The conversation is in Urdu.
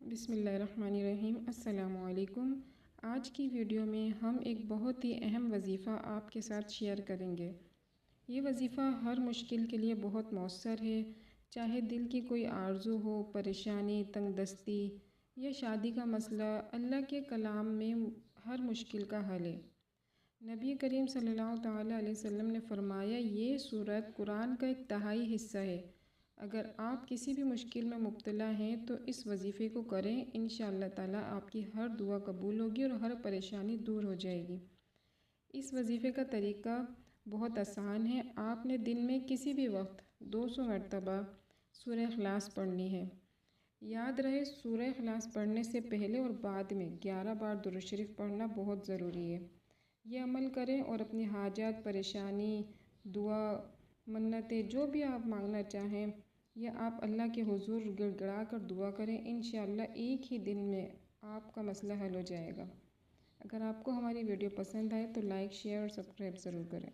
بسم اللہ الرحمن الرحیم۔ السلام علیکم۔ آج کی ویڈیو میں ہم ایک بہت ہی اہم وظیفہ آپ کے ساتھ شیئر کریں گے۔ یہ وظیفہ ہر مشکل کے لیے بہت مؤثر ہے، چاہے دل کی کوئی آرزو ہو، پریشانی، تنگ دستی یا شادی کا مسئلہ۔ اللہ کے کلام میں ہر مشکل کا حل ہے۔ نبی کریم صلی اللہ تعالیٰ علیہ وسلم نے فرمایا، یہ سورت قرآن کا ایک تہائی حصہ ہے۔ اگر آپ کسی بھی مشکل میں مبتلا ہیں تو اس وظیفے کو کریں، انشاءاللہ تعالیٰ آپ کی ہر دعا قبول ہوگی اور ہر پریشانی دور ہو جائے گی۔ اس وظیفے کا طریقہ بہت آسان ہے۔ آپ نے دن میں کسی بھی وقت 200 مرتبہ سورہ اخلاص پڑھنی ہے۔ یاد رہے، سورہ اخلاص پڑھنے سے پہلے اور بعد میں 11 بار درود شریف پڑھنا بہت ضروری ہے۔ یہ عمل کریں اور اپنی حاجات، پریشانی، دعا، منتیں جو بھی آپ مانگنا چاہیں یا آپ اللہ کے حضور گڑ گڑا کر دعا کریں، انشاءاللہ ایک ہی دن میں آپ کا مسئلہ حل ہو جائے گا۔ اگر آپ کو ہماری ویڈیو پسند آئے تو لائک، شیئر اور سبسکرائب ضرور کریں۔